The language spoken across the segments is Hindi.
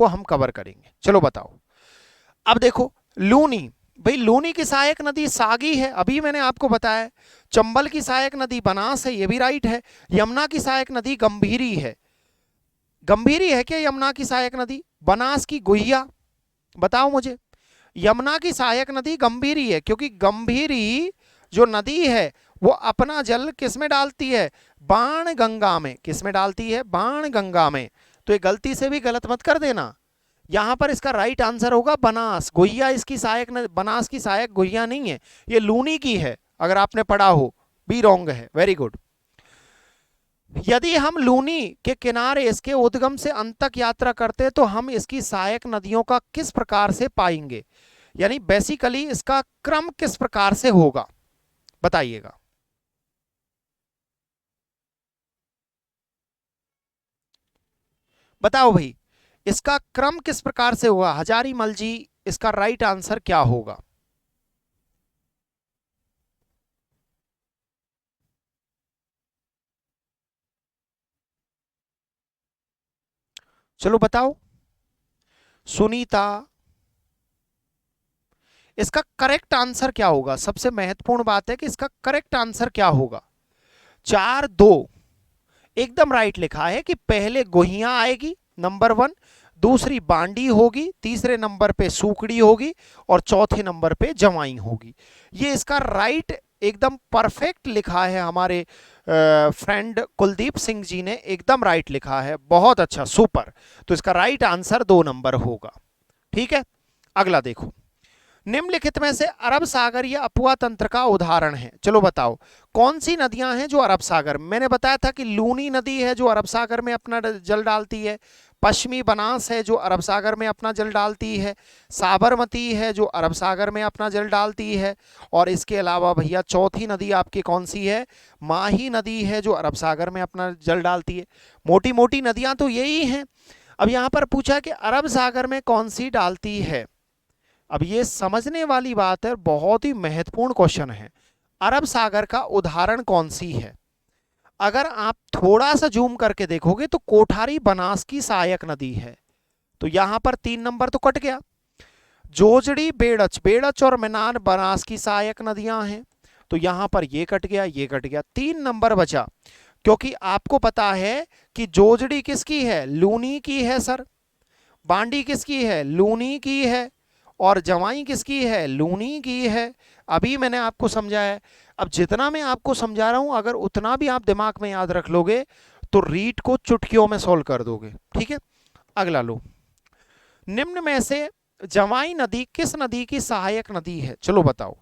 वो हम कवर करेंगे। चलो बताओ। अब देखो लूनी, भाई लूनी की सहायक नदी सागी है, अभी मैंने आपको बताया। चंबल की सहायक नदी बनास है, ये भी राइट है। यमुना की सहायक नदी गंभीरी है। गंभीरी है क्या यमुना की सहायक नदी? बनास की गुहिया, बताओ मुझे। यमुना की सहायक नदी गंभीरी है, क्योंकि गंभीरी जो नदी है वो अपना जल किस में डालती है? बाण गंगा में। किस में डालती है? बाण गंगा में। तो ये गलती से भी गलत मत कर देना। यहां पर इसका राइट आंसर होगा बनास। गुहिया इसकी सहायक बनास की सहायक गुहिया नहीं है, ये लूनी की है, अगर आपने पढ़ा हो। बी रॉन्ग है, वेरी गुड। यदि हम लूनी के किनारे इसके उद्गम से अंत तक यात्रा करते तो हम इसकी सहायक नदियों का किस प्रकार से पाएंगे? यानी बेसिकली इसका क्रम किस प्रकार से होगा, बताइएगा। बताओ भाई, इसका क्रम किस प्रकार से होगा? हजारी मल जी, इसका राइट आंसर क्या होगा? चलो बताओ। सुनीता, इसका करेक्ट आंसर क्या होगा? सबसे महत्वपूर्ण बात है कि इसका करेक्ट आंसर क्या होगा। 4-2 एकदम राइट लिखा है कि पहले गोहियां आएगी नंबर 1, दूसरी बांडी होगी, तीसरे नंबर पे सूकड़ी होगी और चौथे नंबर पे जवाई होगी। ये इसका राइट एकदम परफेक्ट लिखा है हमारे फ्रेंड कुलदीप सिंह जी ने, एकदम राइट लिखा है, बहुत अच्छा, सुपर। तो इसका राइट आंसर 2 नंबर होगा। ठीक है, अगला देखो। निम्नलिखित में से अरब सागर या अपुआ तंत्र का उदाहरण है। चलो बताओ कौन सी नदियां हैं जो अरब सागर? मैंने बताया था कि लूनी नदी है जो अरब सागर में अपना जल डालती है, पश्चिमी बनास है जो अरब सागर में अपना जल डालती है, साबरमती है जो अरब सागर में अपना जल डालती है, और इसके अलावा भैया चौथी नदी आपकी कौन सी है? माही नदी है जो अरब सागर में अपना जल डालती है। मोटी मोटी नदियां तो यही हैं। अब यहां पर पूछा कि अरब सागर में कौन सी डालती है। अब ये समझने वाली बात है, बहुत ही महत्वपूर्ण क्वेश्चन है। अरब सागर का उदाहरण कौन सी है? अगर आप थोड़ा सा जूम करके देखोगे तो कोठारी बनास की सहायक नदी है, तो यहां पर 3 नंबर तो कट गया। जोजड़ी बेड़च, बेड़च और मेनान बनास की सहायक नदियां हैं, तो यहां पर ये कट गया, ये कट गया, 3 नंबर बचा। क्योंकि आपको पता है कि जोजड़ी किसकी है? लूनी की है सर। बांडी किसकी है? लूनी की है। और जवाई किसकी है? लूनी की है। अभी मैंने आपको समझाया है। अब जितना मैं आपको समझा रहा हूं, अगर उतना भी आप दिमाग में याद रख लोगे तो रीट को चुटकियों में सोल्व कर दोगे। ठीक है, अगला लो। निम्न में से जवाई नदी किस नदी की सहायक नदी है? चलो बताओ,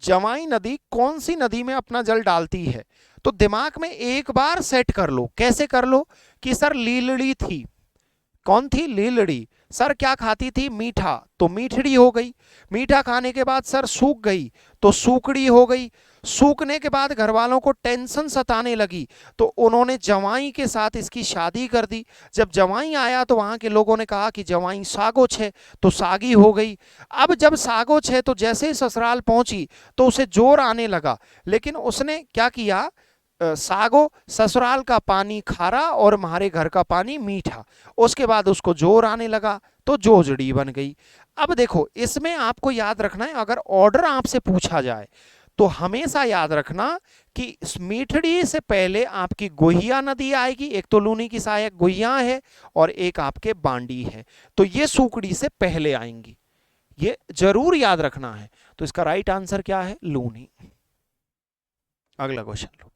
जवाई नदी कौन सी नदी में अपना जल डालती है? तो दिमाग में एक बार सेट कर लो। कैसे कर लो? कि सर लीलड़ी थी। कौन थी? लीलड़ी। सर क्या खाती थी? मीठा, तो मीठड़ी हो गई। मीठा खाने के बाद सर सूख गई, तो सूकड़ी हो गई। सूखने के बाद घर वालों को टेंशन सताने लगी, तो उन्होंने जवाई के साथ इसकी शादी कर दी। जब जवाई आया तो वहां के लोगों ने कहा कि जवाई सागोच है, तो सागी हो गई। अब जब सागोच है तो जैसे ही ससुराल पहुंची तो उसे जोर आने लगा, लेकिन उसने क्या किया? सागो, ससुराल का पानी खारा और हमारे घर का पानी मीठा। उसके बाद उसको जोर आने लगा तो जोजड़ी बन गई। अब देखो इसमें आपको याद रखना है, अगर ऑर्डर आपसे पूछा जाए तो हमेशा याद रखना कि मीठड़ी से पहले आपकी गोहिया नदी आएगी। एक तो लूनी की सहायक गोहिया है और एक आपके बांडी है, तो ये सूकड़ी से पहले आएंगी, ये जरूर याद रखना है। तो इसका राइट आंसर क्या है? लूनी। अगला क्वेश्चन लो।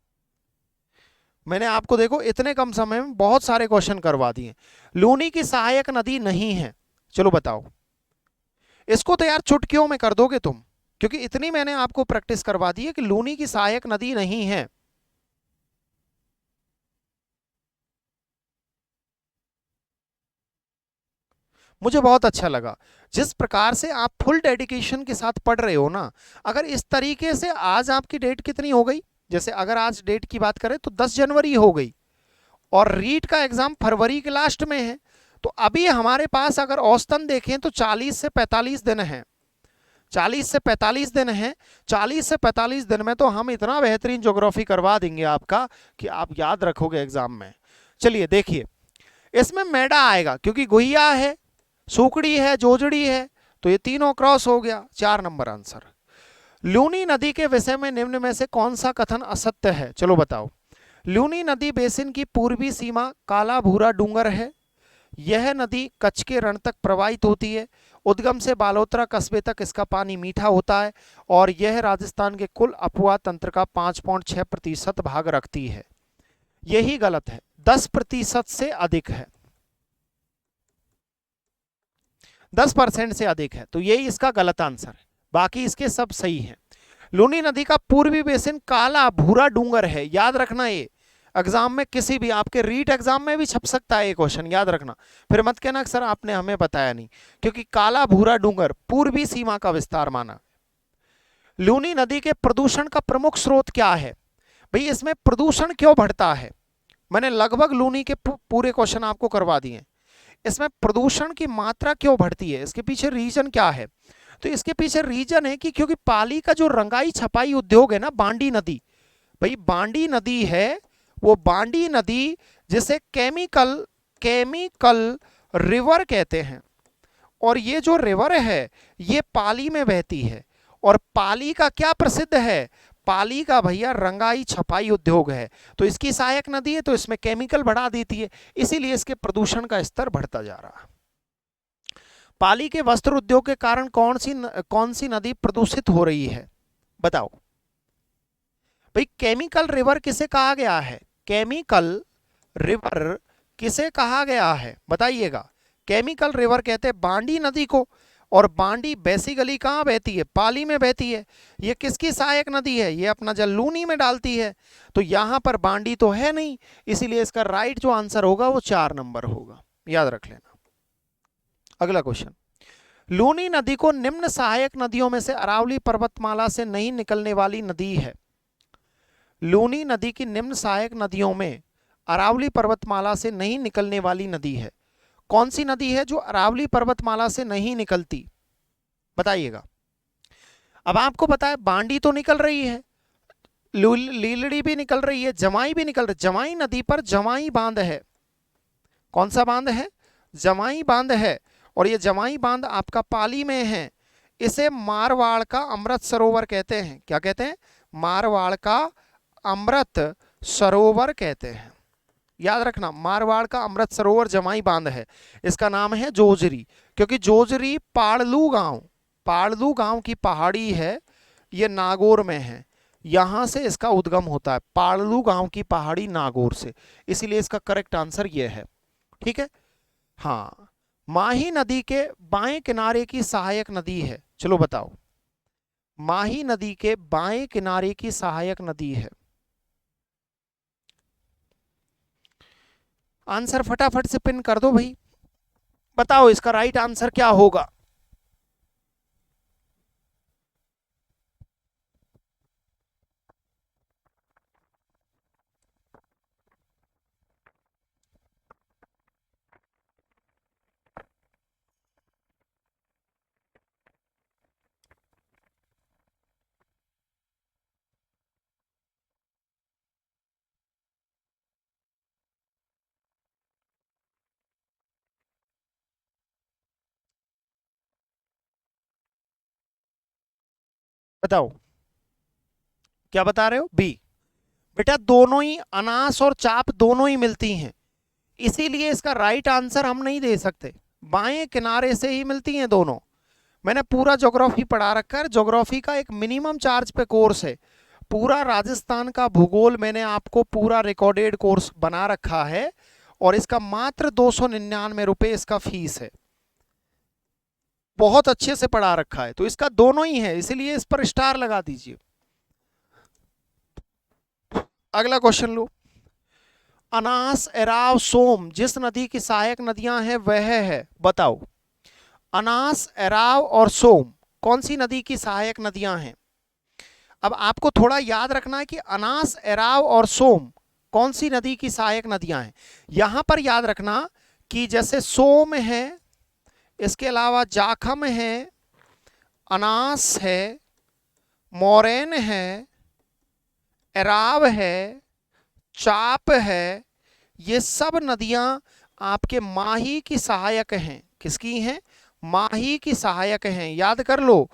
मैंने आपको देखो इतने कम समय में बहुत सारे क्वेश्चन करवा दिए। लूनी की सहायक नदी नहीं है, चलो बताओ। इसको तो यार चुटकियों में कर दोगे तुम, क्योंकि इतनी मैंने आपको प्रैक्टिस करवा दी है कि लूनी की सहायक नदी नहीं है। मुझे बहुत अच्छा लगा जिस प्रकार से आप फुल डेडिकेशन के साथ पढ़ रहे हो ना। अगर इस तरीके से, आज आपकी डेट कितनी हो गई? जैसे अगर आज डेट की बात करें तो 10 जनवरी हो गई और रीट का एग्जाम फरवरी के लास्ट में है, तो अभी हमारे पास अगर औसतन देखें तो 40 से 45 दिन है। 40 से 45 दिन है। 40 से 45 दिन में तो हम इतना बेहतरीन ज्योग्राफी करवा देंगे आपका कि आप याद रखोगे एग्जाम में। चलिए देखिए, इसमें मेढा आएगा क्योंकि गुहिया है, सुकड़ी है, जोजड़ी है, तो ये तीनों क्रॉस हो गया। 4 नंबर आंसर। लूनी नदी के विषय में निम्न में से कौन सा कथन असत्य है? चलो बताओ। लूनी नदी बेसिन की पूर्वी सीमा काला भूरा डूंगर है। यह नदी कच्छ के रण तक प्रवाहित होती है। उद्गम से बालोतरा कस्बे तक इसका पानी मीठा होता है और यह राजस्थान के कुल अपवाह तंत्र का 5.6% भाग रखती है। यही गलत है, 10% से अधिक है, 10% से अधिक है, तो यही इसका गलत आंसर है। बाकी इसके सब सही हैं। लूनी नदी का पूर्वी बेसिन काला भूरा डूंगर है, याद रखना। ये एग्जाम में किसी भी आपके रीट एग्जाम में भी छप सकता है ये क्वेश्चन, याद रखना। फिर मत कहना सर आपने हमें बताया नहीं, क्योंकि काला भूरा डूंगर पूर्वी सीमा का विस्तार माना। लूनी नदी के प्रदूषण का प्रमुख स्रोत क्या है? भाई इसमें प्रदूषण क्यों बढ़ता है? मैंने लगभग लूनी के पूरे क्वेश्चन आपको करवा दिए। इसमें प्रदूषण की मात्रा क्यों बढ़ती है, इसके पीछे रीजन क्या है? तो इसके पीछे रीजन है कि क्योंकि पाली का जो रंगाई छपाई उद्योग है ना, बांडी नदी, भाई बांडी नदी है, वो बांडी नदी जिसे केमिकल रिवर कहते हैं, और ये जो रिवर है ये पाली में बहती है। और पाली का क्या प्रसिद्ध है? पाली का भैया रंगाई छपाई उद्योग है, तो इसकी सहायक नदी है, तो इसमें केमिकल बढ़ा देती है, इसीलिए इसके प्रदूषण का स्तर बढ़ता जा रहा है। पाली के वस्त्र उद्योग के कारण कौन सी नदी प्रदूषित हो रही है? बताओ भाई। केमिकल रिवर किसे कहा गया है? केमिकल रिवर किसे कहा गया है बताइएगा। केमिकल रिवर कहते हैं बांडी नदी को, और बांडी बेसिकली कहाँ बहती है? पाली में बहती है। ये किसकी सहायक नदी है? ये अपना जल लूनी में डालती है, तो यहां पर बांडी तो है नहीं, इसीलिए इसका राइट जो आंसर होगा वो 4 नंबर होगा, याद रख लेना। अगला क्वेश्चन, लूनी नदी को निम्न सहायक नदियों में से अरावली पर्वतमाला से नहीं निकलने वाली नदी है। लूनी नदी की निम्न सहायक नदियों में अरावली पर्वतमाला से नहीं निकलने वाली नदी है। कौन सी नदी है जो अरावली पर्वतमाला से नहीं निकलती? बताइएगा। अब आपको पता है बांडी तो निकल रही है, लीलड़ी भी निकल रही है, जमाई भी निकल रही। जमाई नदी पर जमाई बांध है। कौन सा बांध है? जमाई बांध है, और ये जमाई बांध आपका पाली में है। इसे मारवाड़ का अमृत सरोवर कहते हैं। क्या कहते हैं? मारवाड़ का अमृत सरोवर कहते हैं, याद रखना। मारवाड़ का अमृत सरोवर जमाई बांध है। इसका नाम है जोजरी, क्योंकि जोजरी पाड़लू गांव की पहाड़ी है, ये नागौर में है, यहां से इसका उद्गम होता है, पाड़लू गांव की पहाड़ी नागौर से, इसीलिए इसका करेक्ट आंसर ये है। ठीक है। हाँ, माही नदी के बाएं किनारे की सहायक नदी है। चलो बताओ, माही नदी के बाएं किनारे की सहायक नदी है। आंसर फटाफट से पिन कर दो भाई, बताओ इसका राइट आंसर क्या होगा। बताओ क्या बता रहे हो? बी। बेटा दोनों ही, अनास और चाप दोनों ही मिलती हैं, इसीलिए इसका राइट आंसर हम नहीं दे सकते। बाएं किनारे से ही मिलती हैं दोनों। मैंने पूरा ज्योग्राफी पढ़ा रखा है, ज्योग्राफी का एक मिनिमम चार्ज पे कोर्स है, पूरा राजस्थान का भूगोल मैंने आपको पूरा रिकॉर्डेड कोर्स बना रखा है, और इसका मात्र 299 रुपए इसका फीस है। बहुत अच्छे से पढ़ा रखा है, तो इसका दोनों ही है, इसीलिए इस पर स्टार लगा दीजिए। अगला क्वेश्चन लो। अनास, एराव, सोम जिस नदी की सहायक नदियां हैं वह है, बताओ। अनास, एराव और सोम कौन सी नदी की सहायक नदियां हैं? अब आपको थोड़ा याद रखना है कि अनास, एराव और सोम कौन सी नदी की सहायक नदियां हैं। यहां पर याद रखना कि जैसे सोम है, इसके अलावा जाखम है, अनास है, मोरैन है, एराव है, चाप है, ये सब नदियां आपके माही की सहायक हैं। किसकी हैं? माही की सहायक हैं। याद कर लो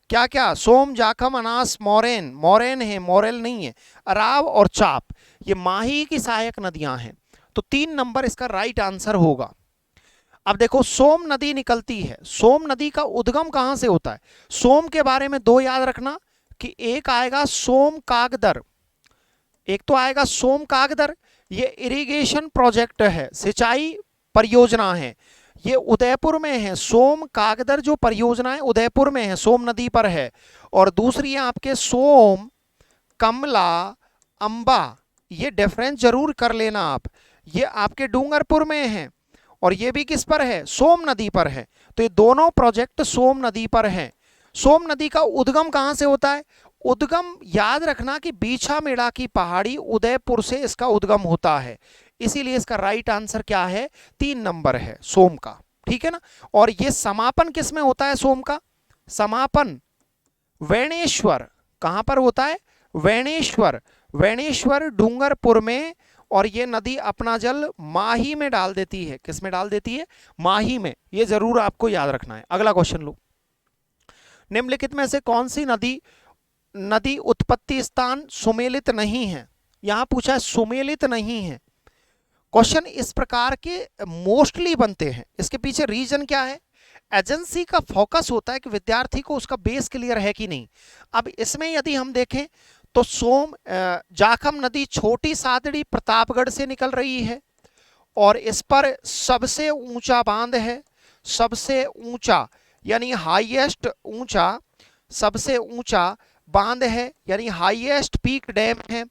क्या क्या, सोम, जाखम, अनास, मोरेन, मोरेन है, मोरेल नहीं है, अराव और चाप, ये माही की सहायक नदियां हैं। तो 3 नंबर इसका राइट आंसर होगा। अब देखो सोम नदी निकलती है, सोम नदी का उद्गम कहां से होता है? सोम के बारे में 2 याद रखना कि एक आएगा सोम कागदर, एक तो आएगा सोम कागदर, ये इरिगेशन प्रोजेक्ट है, सिंचाई परियोजना है, ये उदयपुर में है। सोम कागदर जो परियोजना है उदयपुर में है, सोम नदी पर है। और दूसरी है आपके सोम, कमला, अंबा, ये डिफरेंस जरूर कर लेना आप, ये आपके डूंगरपुर में है और ये भी किस पर है? सोम नदी पर है। तो ये दोनों प्रोजेक्ट सोम नदी पर हैं। सोम नदी का उद्गम कहां से होता है? उद्गम याद रखना कि बीछा मेड़ा की पहाड़ी उदयपुर से इसका उद्गम होता है, इसीलिए इसका राइट आंसर क्या है? 3 नंबर है सोम का। ठीक है ना। और ये समापन किस में होता है सोम का? समापन वेणेश्वर, कहां पर होता है? वेणेश्वर, वेणेश्वर डूंगरपुर में। और ये नदी अपना जल माही में डाल देती है। किस में डाल देती है? माही में। ये जरूर आपको याद रखना है। अगला क्वेश्चन लो, निम्नलिखित में से कौन सी नदी नदी उत्पत्ति स्थान सुमेलित नहीं है? यहां पूछा है सुमेलित नहीं है। क्वेश्चन इस प्रकार के मोस्टली बनते हैं, इसके पीछे रीजन क्या है? एजेंसी का फोकस होता है कि विद्यार्थी को उसका बेस क्लियर है कि नहीं। अब इसमें यदि हम देखें तो सोम जाखम नदी छोटी सादड़ी प्रतापगढ़ से निकल रही है और इस पर सबसे ऊंचा बांध है, सबसे ऊंचा यानी हाईएस्ट ऊंचा, सबसे ऊंचा बांध है यानी हाईएस्ट पीक डैम है।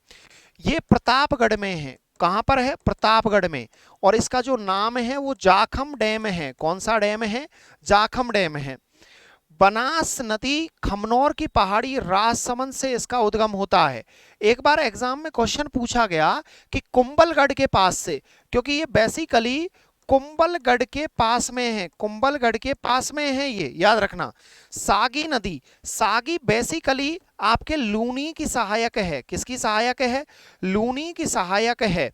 ये प्रतापगढ़ में है। कहां पर है? प्रतापगढ़ में। और इसका जो नाम है वो जाखम डैम है। कौन सा डैम है? जाखम डैम है। बनास नदी खमनौर की पहाड़ी राजसमंद से इसका उद्गम होता है। एक बार एग्जाम में क्वेश्चन पूछा गया कि कुंभलगढ़ के पास से, क्योंकि ये बेसिकली कुंभलगढ़ के पास में है, कुंभलगढ़ के पास में है ये, याद रखना। सागी नदी, सागी बेसिकली आपके लूनी की सहायक है। किसकी सहायक है? लूनी की सहायक है।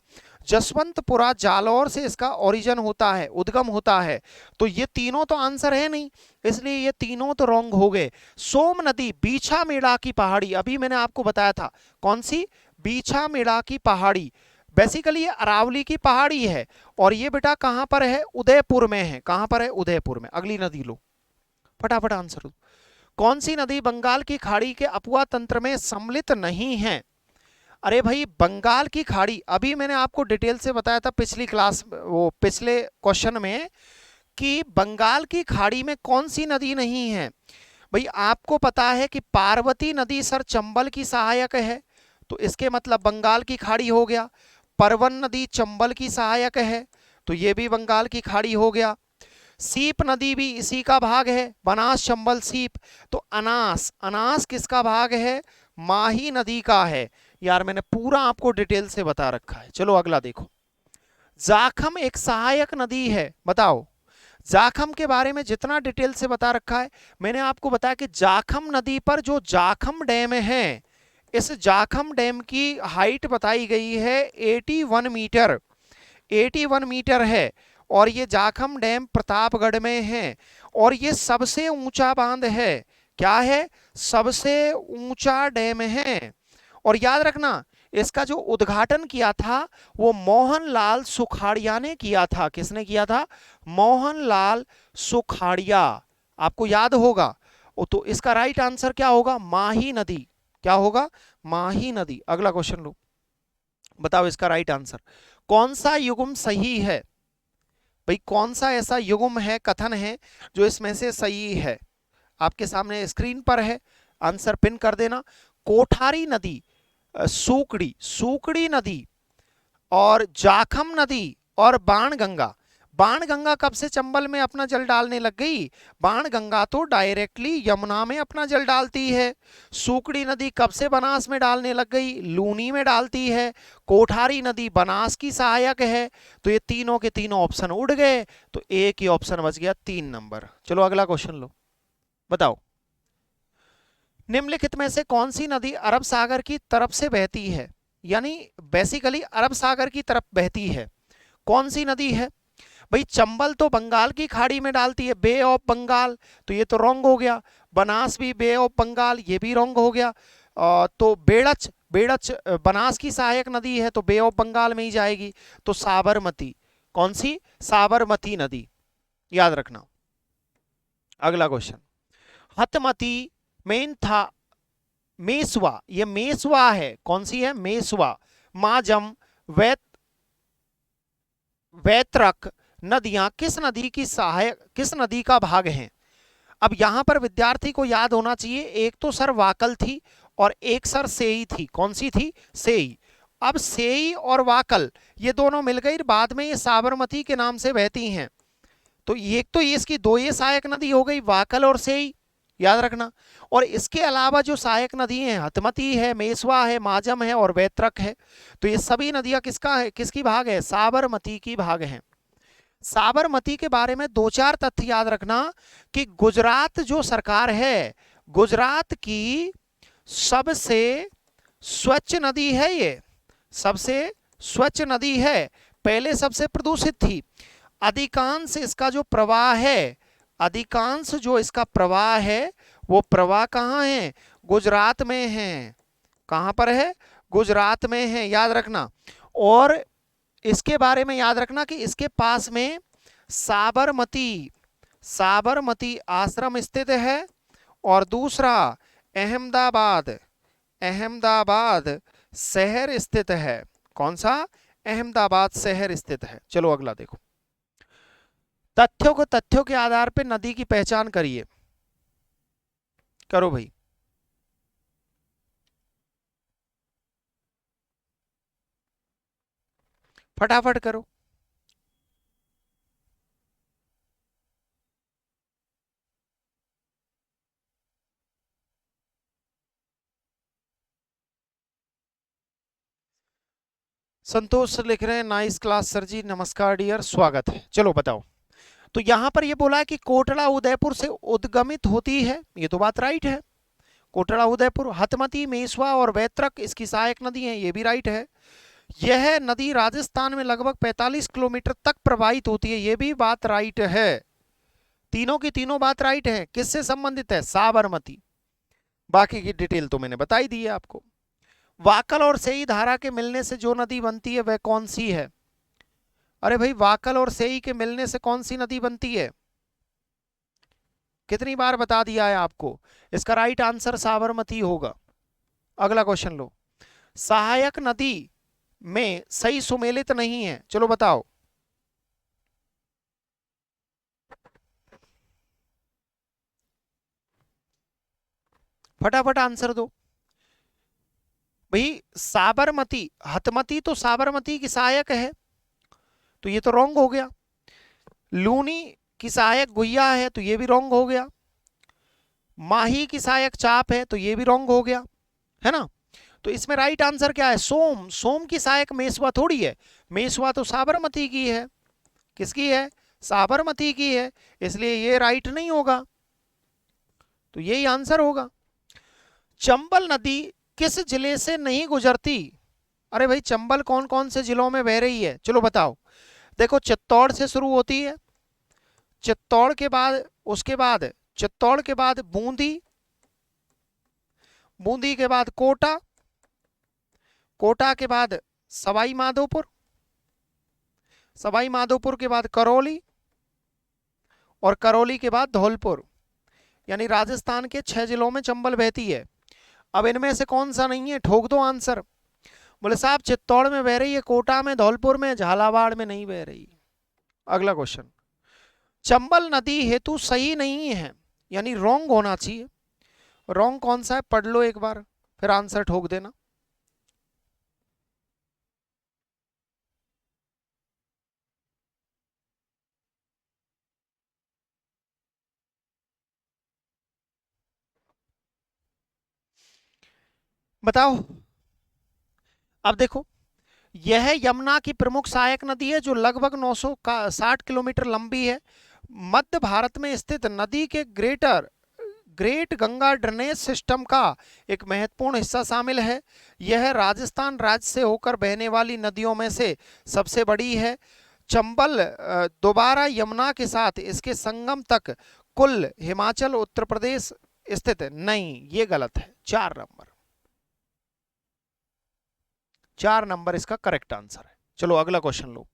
जसवंतपुरा जालौर से इसका ओरिजिन होता है, उद्गम होता है। तो ये तीनों तो आंसर है नहीं, इसलिए ये तीनों तो रॉन्ग हो गए। सोम नदी बीछा मेड़ा की पहाड़ी, अभी मैंने आपको बताया था, कौन सी? बीछा मेड़ा की पहाड़ी। बेसिकली ये अरावली की पहाड़ी है और ये बेटा कहां पर है? उदयपुर में है। कहां पर है? उदयपुर में। अगली नदी लो, फटाफट आंसर दो। कौन सी नदी बंगाल की खाड़ी के अपुआ तंत्र में सम्मिलित नहीं है? अरे भाई बंगाल की खाड़ी, अभी मैंने आपको डिटेल से बताया था पिछली क्लास, वो पिछले क्वेश्चन में, कि बंगाल की खाड़ी में कौन सी नदी नहीं है। भाई आपको पता है कि पार्वती नदी सर चंबल की सहायक है, तो इसके मतलब बंगाल की खाड़ी हो गया। परवन नदी चंबल की सहायक है, तो ये भी बंगाल की खाड़ी हो गया। सीप नदी भी इसी का भाग है, बनास चंबल सीप। तो अनास, अनास किसका भाग है? माही नदी का है। यार मैंने पूरा आपको डिटेल से बता रखा है। चलो अगला देखो, जाखम एक सहायक नदी है, बताओ। जाखम के बारे में जितना डिटेल से बता रखा है, मैंने आपको बताया कि जाखम नदी पर जो जाखम डैम है, इस जाखम डैम की हाइट बताई गई है 81 मीटर, 81 मीटर है। और ये जाखम डैम प्रतापगढ़ में है और ये सबसे ऊंचा बांध है। क्या है? सबसे ऊंचा डैम है। और याद रखना इसका जो उद्घाटन किया था वो मोहनलाल सुखाड़िया ने किया था। किसने किया था? मोहनलाल सुखाड़िया, आपको याद होगा। तो इसका राइट आंसर क्या होगा? माही नदी। क्या होगा? माही नदी। अगला क्वेश्चन लो, बताओ इसका राइट आंसर। कौन सा युग्म सही है? भाई कौन सा ऐसा युग्म है, कथन है, जो इसमें से सही है? आपके सामने स्क्रीन पर है, आंसर पिन कर देना। कोठारी नदी, सूकड़ी, सूकड़ी नदी और जाखम नदी और बाणगंगा। बाणगंगा कब से चंबल में अपना जल डालने लग गई? बाणगंगा तो डायरेक्टली यमुना में अपना जल डालती है। सूकड़ी नदी कब से बनास में डालने लग गई? लूनी में डालती है। कोठारी नदी बनास की सहायक है। तो ये तीनों के तीनों ऑप्शन उड़ गए, तो एक ही ऑप्शन बच गया, 3 नंबर। चलो अगला क्वेश्चन लो, बताओ निम्नलिखित में से कौन सी नदी अरब सागर की तरफ से बहती है? यानी बेसिकली अरब सागर की तरफ बहती है। कौन सी नदी है? भाई चंबल तो बंगाल की खाड़ी में डालती है, बे ऑफ बंगाल, तो ये तो रॉन्ग हो गया। बनास भी बे ऑफ बंगाल, ये भी रॉन्ग हो गया। तो बेड़च, बेड़च बनास की सहायक नदी है तो बे ऑफ बंगाल में ही जाएगी। तो साबरमती, कौन सी? साबरमती नदी, याद रखना। अगला क्वेश्चन, हतमती मेन था मेसवा, ये मेसवा है, कौन सी है? मेसवा। माजम, वैत वैतरक नदियां किस नदी की सहायक, किस नदी का भाग हैं? अब यहां पर विद्यार्थी को याद होना चाहिए, एक तो सर वाकल थी और एक सर सेई थी। कौन सी थी? सेई। अब सेई और वाकल ये दोनों मिल गई, बाद में ये साबरमती के नाम से बहती हैं। तो एक तो ये इसकी दो ये सहायक नदी हो गई, वाकल और सेई, याद रखना। और इसके अलावा जो सहायक नदी हैं, हतमती है, मेसवा है, माजम है और वैतरक है। तो ये सभी नदियां किसका है, किसकी भाग है? साबरमती की भाग है। साबरमती के बारे में दो चार तथ्य याद रखना कि गुजरात जो सरकार है, गुजरात की सबसे स्वच्छ नदी है ये, सबसे स्वच्छ नदी है। पहले सबसे प्रदूषित थी। अधिकांश इसका जो प्रवाह है, अधिकांश जो इसका प्रवाह है वो प्रवाह कहाँ है? गुजरात में है। कहाँ पर है? गुजरात में है, याद रखना। और इसके बारे में याद रखना कि इसके पास में साबरमती, साबरमती आश्रम स्थित है। और दूसरा अहमदाबाद, अहमदाबाद शहर स्थित है। कौन सा? अहमदाबाद शहर स्थित है। चलो अगला देखो, तथ्यों के आधार पर नदी की पहचान करिए। करो भाई। फटाफट करो। संतोष सर लिख रहे हैं, नाइस क्लास सर जी, नमस्कार डियर, स्वागत है। चलो बताओ। तो यहां पर ये बोला है कि कोटड़ा उदयपुर से उद्गमित होती है, ये तो बात राइट है। कोटड़ा उदयपुर, हतमती, मेसवा और वैतरक इसकी सहायक नदी है, ये भी राइट है। यह नदी राजस्थान में लगभग 45 किलोमीटर तक प्रवाहित होती है, ये भी बात राइट है। तीनों की तीनों बात राइट है। किससे संबंधित है? साबरमती। बाकी की डिटेल तो मैंने बताई दी है आपको। वाकल और सेई धारा के मिलने से जो नदी बनती है वह कौन सी है? अरे भाई, वाकल और सेई के मिलने से कौन सी नदी बनती है? कितनी बार बता दिया है आपको? इसका राइट आंसर साबरमती होगा। अगला क्वेश्चन लो, सहायक नदी में सही सुमेलित नहीं है, चलो बताओ। फटाफट आंसर दो भाई। साबरमती, हतमती तो साबरमती की सहायक है, तो ये तो रॉन्ग हो गया। लूनी की सहायक गुहिया है, तो ये भी रॉन्ग हो गया। माही की सहायक चाप है, तो ये भी रॉन्ग हो गया, है ना। तो इसमें राइट आंसर क्या है? सोम। सोम की सहायक मेसवा थोड़ी है, मेसवा तो साबरमती की है। किसकी है? साबरमती की है, इसलिए ये राइट नहीं होगा, तो यही आंसर होगा। चंबल नदी किस जिले से नहीं गुजरती? अरे भाई, चंबल कौन कौन से जिलों में बह रही है, चलो बताओ। देखो, चित्तौड़ से शुरू होती है, चित्तौड़ के बाद, उसके बाद चित्तौड़ के बाद बूंदी, बूंदी के बाद कोटा, कोटा के बाद सवाई माधोपुर, सवाई माधोपुर के बाद करौली, और करौली के बाद धौलपुर। यानी राजस्थान के 6 जिलों में चंबल बहती है। अब इनमें से कौन सा नहीं है? ठोक दो आंसर। बोले साहब, चित्तौड़ में बह रही है, कोटा में, धौलपुर में, झालावाड़ में नहीं बह रही। अगला क्वेश्चन, चंबल नदी हेतु सही नहीं है, यानी रॉन्ग होना चाहिए। रॉन्ग कौन सा है? पढ़ लो एक बार, फिर आंसर ठोक देना। बताओ। अब देखो, यह यमुना की प्रमुख सहायक नदी है जो लगभग 960 किलोमीटर लंबी है। मध्य भारत में स्थित नदी के ग्रेट गंगा ड्रेनेज सिस्टम का एक महत्वपूर्ण हिस्सा शामिल है। यह राजस्थान राज्य से होकर बहने वाली नदियों में से सबसे बड़ी है। चंबल दोबारा यमुना के साथ इसके संगम तक कुल हिमाचल उत्तर प्रदेश स्थित है? नहीं, ये गलत है। 4 नंबर इसका करेक्ट आंसर है। चलो अगला क्वेश्चन लो।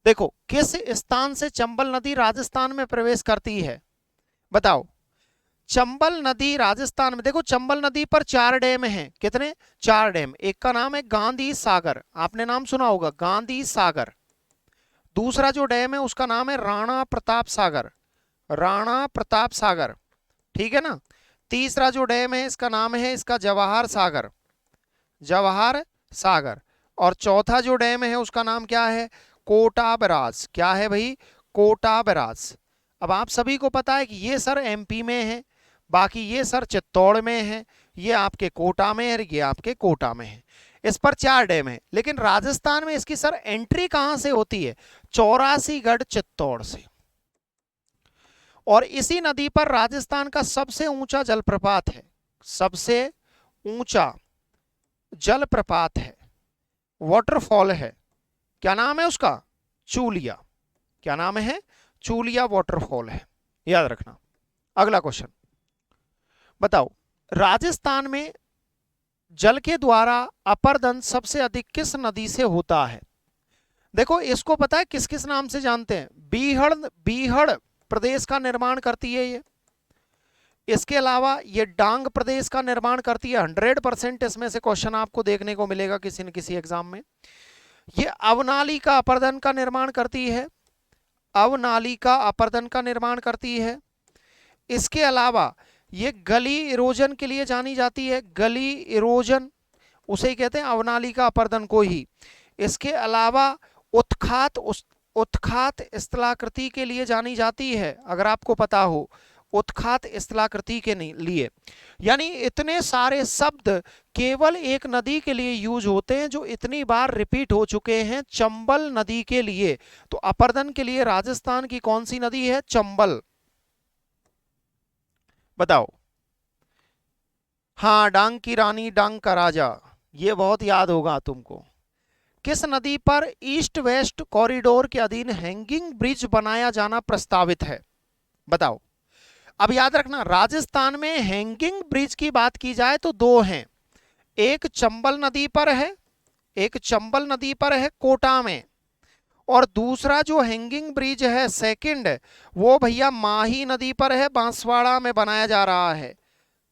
देखो, किस स्थान से चंबल नदी राजस्थान में प्रवेश करती है? बताओ। चंबल नदी राजस्थान में, देखो चंबल नदी पर 4 डैम हैं। कितने? 4 डैम। एक का नाम है गांधी सागर, आपने नाम सुना होगा, गांधी सागर। दूसरा जो डैम है उसका नाम है राणा प्रताप सागर, राणा प्रताप सागर, ठीक है ना। तीसरा जो डैम है इसका नाम है इसका जवाहर सागर, जवाहर सागर। और चौथा जो डैम है उसका नाम क्या है? कोटा बराज। क्या है भाई? कोटा बराज। अब आप सभी को पता है कि ये सर एमपी में है, बाकी ये सर चित्तौड़ में है, ये आपके कोटा में है, ये आपके कोटा में है। इस पर 4 डैम है, लेकिन राजस्थान में इसकी सर एंट्री कहां से होती है? 84गढ़ चित्तौड़ से। और इसी नदी पर राजस्थान का सबसे ऊंचा जलप्रपात है, सबसे ऊंचा जलप्रपात है, वाटरफॉल है। क्या नाम है उसका? चूलिया। क्या नाम है? चूलिया वाटरफॉल है, याद रखना। अगला क्वेश्चन बताओ, राजस्थान में जल के द्वारा अपर्दन सबसे अधिक किस नदी से होता है? देखो, इसको पता है किस किस नाम से जानते हैं? बीहड़, बीहड़ प्रदेश का निर्माण करती है ये। इसके अलावा ये डांग प्रदेश का निर्माण करती है। 100% इसमें से क्वेश्चन आपको देखने को मिलेगा किसी न किसी एग्जाम में। ये अवनाली का अपर्दन का निर्माण करती है, अवनाली का अपर्दन का निर्माण करती है। इसके अलावा ये गली इरोजन के लिए जानी जाती है, गली इरोजन उसे ही कहते हैं, अवनाली का अपर्दन को ही। इसके अलावा उत्खात, उत्खात स्थलाकृति के लिए जानी जाती है, अगर आपको पता हो, उत्खात स्थलाकृति के लिए। यानी इतने सारे शब्द केवल एक नदी के लिए यूज होते हैं जो इतनी बार रिपीट हो चुके हैं, चंबल नदी के लिए। तो अपर्दन के लिए राजस्थान की कौन सी नदी है? चंबल। बताओ। हाँ, डांग की रानी, डांग का राजा, ये बहुत याद होगा तुमको। किस नदी पर ईस्ट वेस्ट कॉरिडोर के अधीन हैंगिंग ब्रिज बनाया जाना प्रस्तावित है? बताओ। अब याद रखना, राजस्थान में हैंगिंग ब्रिज की बात की जाए तो 2 हैं। एक चंबल नदी पर है, एक चंबल नदी पर है कोटा में, और दूसरा जो हैंगिंग ब्रिज है सेकंड, वो भैया माही नदी पर है, बांसवाड़ा में बनाया जा रहा है,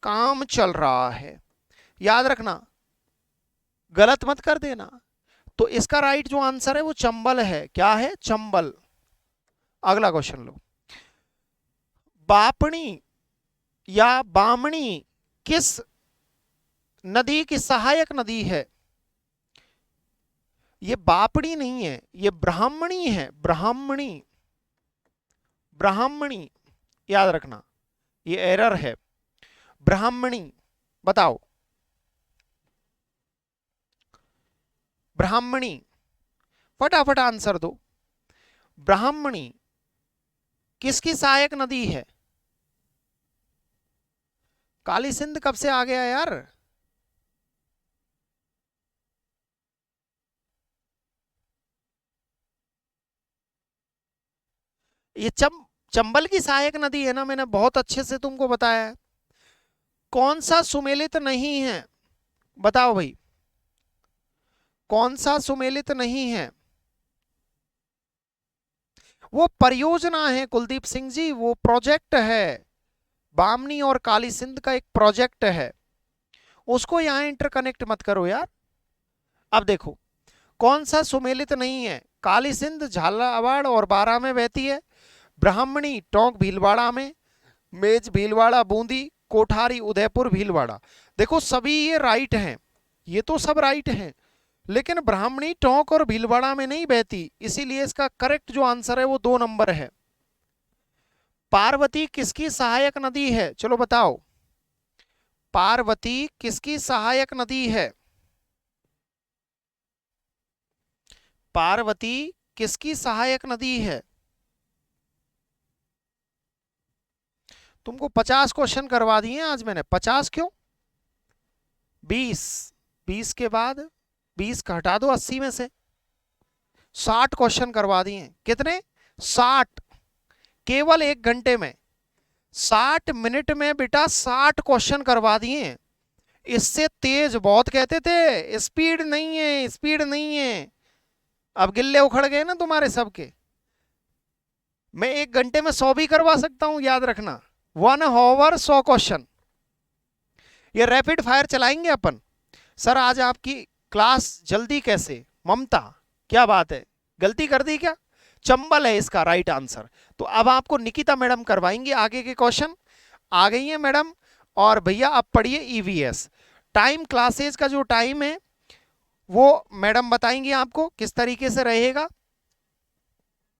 काम चल रहा है। याद रखना, गलत मत कर देना। तो इसका राइट जो आंसर है वो चंबल है। क्या है? चंबल। अगला क्वेश्चन लो। बापणी या बामणी किस नदी की सहायक नदी है? ये बापड़ी नहीं है, ये ब्राह्मणी है, ब्राह्मणी, ब्राह्मणी, याद रखना, ये एरर है, ब्राह्मणी। बताओ। ब्राह्मणी, फटाफट आंसर दो। ब्राह्मणी किसकी सहायक नदी है? काली सिंध कब से आ गया यार? ये चंबल की सहायक नदी है ना, मैंने बहुत अच्छे से तुमको बताया है। कौन सा सुमेलित नहीं है? बताओ भाई, कौन सा सुमेलित नहीं है? वो परियोजना है कुलदीप सिंह जी, वो प्रोजेक्ट है, बामनी और काली सिंध का एक प्रोजेक्ट है, उसको यहां इंटरकनेक्ट मत करो यार। अब देखो, कौन सा सुमेलित नहीं है? काली सिंध झालावाड़ और बारां में बहती है, ब्राह्मणी टोंक भीलवाड़ा में, मेज भीलवाड़ा बूंदी, कोठारी उदयपुर भीलवाड़ा। देखो सभी ये राइट हैं, ये तो सब राइट हैं, लेकिन ब्राह्मणी टोंक और भीलवाड़ा में नहीं बहती, इसीलिए इसका करेक्ट जो आंसर है वो 2 नंबर है। पार्वती किसकी सहायक नदी है? चलो बताओ। पार्वती किसकी सहायक नदी है? पार्वती किसकी सहायक नदी है? तुमको 50 क्वेश्चन करवा दिए आज मैंने। 50 क्यों? 20 के बाद 20 का हटा दो 80 में से, 60 क्वेश्चन करवा दिए। कितने? 60। केवल 1 घंटे में, 60 मिनट में बेटा 60 क्वेश्चन करवा दिए। इससे तेज बहुत कहते थे, स्पीड नहीं है, स्पीड नहीं है। अब गिल्ले उखड़ गए ना तुम्हारे सबके। मैं 1 घंटे में 100 भी करवा सकता हूं, याद रखना। 1 आवर 100 क्वेश्चन। ये रैपिड फायर चलाएंगे अपन। सर आज आपकी क्लास जल्दी कैसे? ममता, क्या बात है, गलती कर दी क्या? चंबल है इसका राइट आंसर। तो अब आपको निकिता मैडम करवाएंगे आगे के क्वेश्चन। आ गई है मैडम। और भैया आप पढ़िए ईवीएस। टाइम क्लासेज का जो टाइम है वो मैडम बताएंगी आपको किस तरीके से रहेगा।